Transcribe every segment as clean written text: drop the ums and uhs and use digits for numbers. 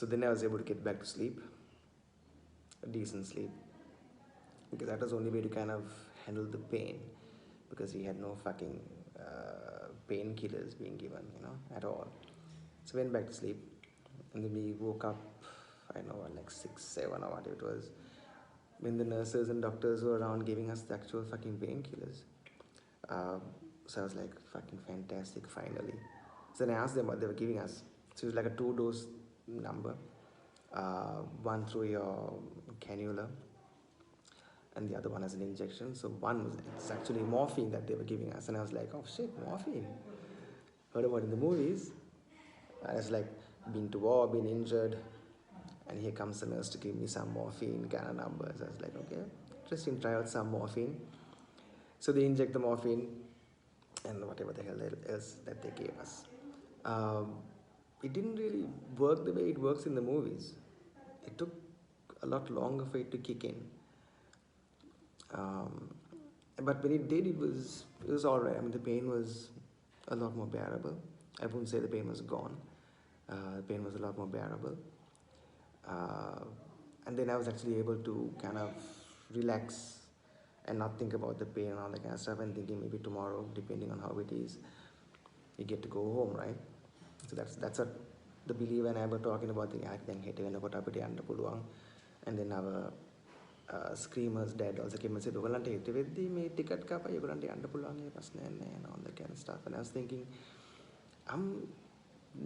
So then I was able to get back to sleep, a decent sleep, because that was the only way to kind of handle the pain, because he had no fucking painkillers being given, at all. So went back to sleep, and then we woke up, I don't know, like 6, 7 or whatever it was, when the nurses and doctors were around giving us the actual fucking painkillers. So I was like, fucking fantastic, finally. So then I asked them what they were giving us. So it was like a 2-dose number, one through your cannula, and the other one as an injection. So one was, it's actually morphine that they were giving us, and I was like, oh shit, morphine. Heard about it in the movies. I was like, been to war, been injured, and here comes the nurse to give me some morphine kind of numbers. I was like, okay, interesting, try out some morphine. So they inject the morphine and whatever the hell else that they gave us. It didn't really work the way it works in the movies. It took a lot longer for it to kick in. But when it did, it was alright. I mean, the pain was a lot more bearable. I wouldn't say the pain was gone. The pain was a lot more bearable. And then I was actually able to kind of relax and not think about the pain and all that kind of stuff, and thinking maybe tomorrow, depending on how it is, you get to go home, right? So that's what the believer and I were talking about. And then our Screamer's dad also came and said, "ඔයගලන්ට හිට වෙද්දී මේ ticket කපයි ඔයගලන්ට යන්න පුළුවන් ඒ ප්‍රශ්නයක් නැහැ" and all that kind of stuff. And I was thinking, I'm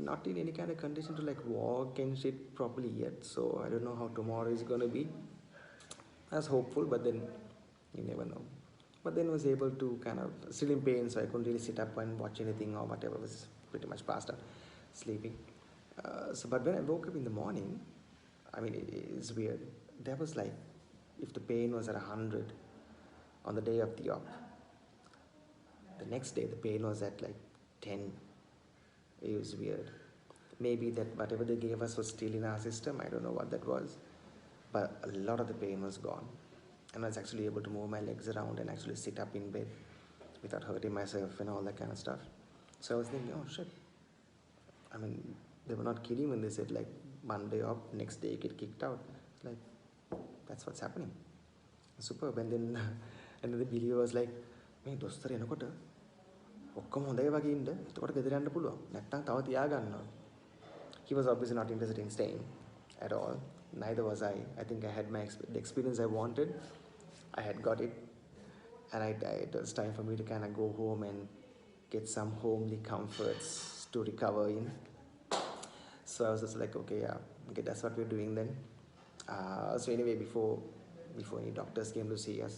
not in any kind of condition to like walk and shit properly yet, so I don't know how tomorrow is gonna be. I was hopeful, but then you never know. But then I was able to kind of, still in pain, so I couldn't really sit up and watch anything or whatever. I was pretty much passed out, sleeping. But when I woke up in the morning, I mean, it's weird. There was like, if the pain was at 100 on the day of the op, the next day the pain was at like 10. It was weird. Maybe that whatever they gave us was still in our system. I don't know what that was. But a lot of the pain was gone. And I was actually able to move my legs around and actually sit up in bed without hurting myself and all that kind of stuff. So I was thinking, oh shit. I mean, they were not kidding when they said like one day up, next day you get kicked out. It's like, that's what's happening. Superb. And then the believer was like, "මේ දොස්තර එනකොට ඔක්කොම හොඳයි වගේ ඉන්න. එතකොට ගෙදර යන්න පුළුවන්. නැත්නම් තව තියාගන්නවා." He was obviously not interested in staying at all. Neither was I. I think I had the experience I wanted. I had got it. And it was time for me to kind of go home and get some homely comforts to recover in. So I was just like, okay, yeah, okay, that's what we're doing then. So anyway, before any doctors came to see us,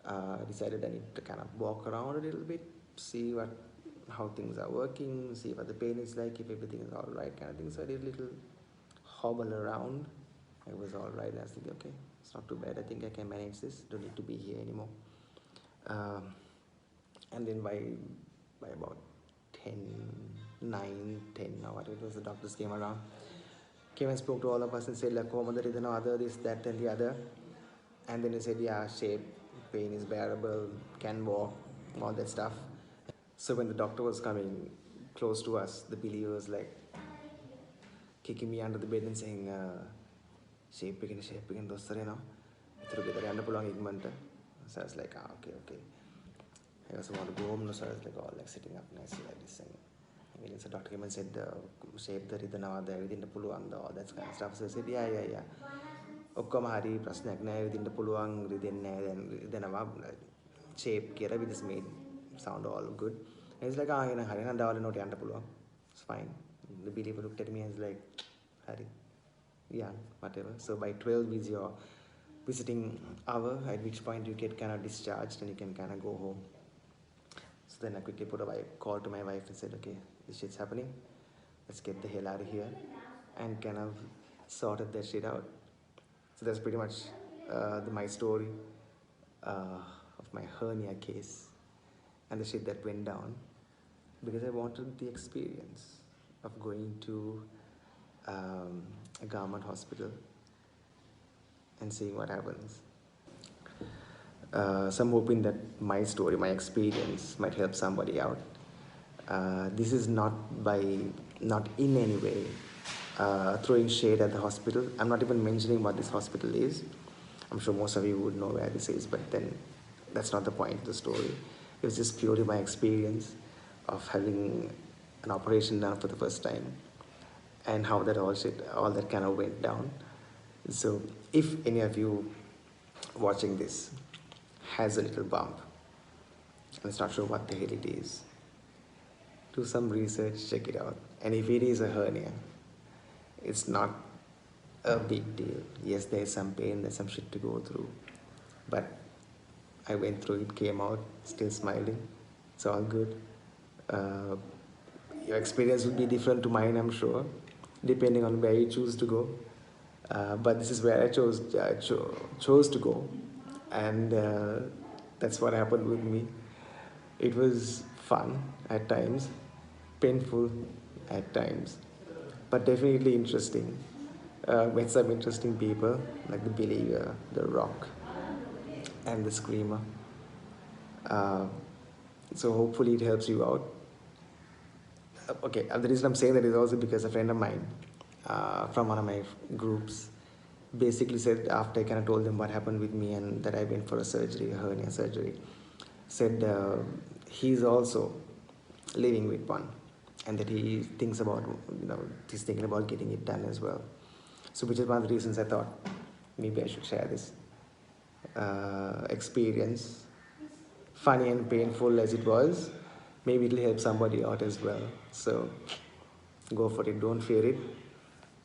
I decided I need to kind of walk around a little bit, see how things are working, see what the pain is like, if everything is all right, kind of thing. So I did a little hobble around. It was all right. I was thinking, okay, it's not too bad. I think I can manage this. Don't need to be here anymore. And then by about 9, 10 or whatever it was, the doctors came around, came and spoke to all of us and said, like, oh, there is no other, this, that, and the other. And then he said, yeah, shape, pain is bearable, can walk, all that stuff. So when the doctor was coming close to us, the believer was like kicking me under the bed and saying, shape again, dostare no. So I was like, okay. I also want to go home, so I was like, like sitting up nicely like this. And so Dr. came and said, shape the ridana within the puluang, all that kind of stuff. So I said, yeah. ඔක්කොම හරි ප්‍රශ්නයක් නැහැ විදින්න පුළුවන් රිදෙන්නේ නැහැ දැන් shape කියලා we just made sound all good. And it's like එන හරි නම් දවල් නෝට යන්න පුළුවන්. It's fine. The believer looked at me and was like, හරි. Yeah, whatever. So by 12 is your visiting hour, at which point you get kind of discharged and you can kind of go home. So then I quickly put a call to my wife and said, okay, this shit's happening. Let's get the hell out of here. And kind of sorted that shit out. So that's pretty much my story of my hernia case and the shit that went down, because I wanted the experience of going to a government hospital and seeing what happens. So I'm hoping that my story, my experience might help somebody out. This is not in any way throwing shade at the hospital. I'm not even mentioning what this hospital is. I'm sure most of you would know where this is, but then that's not the point of the story. It was just purely my experience of having an operation done for the first time and how that all that kind of went down. So if any of you watching this has a little bump and is not sure what the hell it is, do some research, check it out. And if it is a hernia, it's not a big deal. Yes, there's some pain, there's some shit to go through, but I went through it, came out, still smiling. It's all good. Uh, your experience will be different to mine, I'm sure, depending on where you choose to go. But this is where I chose to go, and that's what happened with me. It was fun at times, painful at times, but definitely interesting. Met some interesting people like the Believer, the Rock, and the Screamer. Uh, so hopefully it helps you out. Okay, the reason I'm saying that is also because a friend of mine from one of my groups basically said, after I kind of told them what happened with me and that I went for a surgery, a hernia surgery, said he's also living with one and that he thinks about, he's thinking about getting it done as well. So which is one of the reasons I thought maybe I should share this experience, funny and painful as it was. Maybe it'll help somebody out as well. So go for it, don't fear it.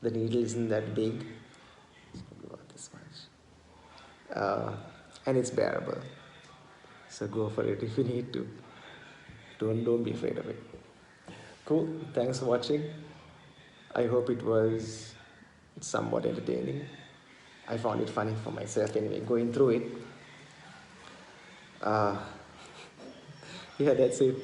The needle isn't that big, about this much, and it's bearable. So go for it if you need to. Don't be afraid of it. Cool. Thanks for watching. I hope it was somewhat entertaining. I found it funny for myself anyway, going through it. Yeah, that's it.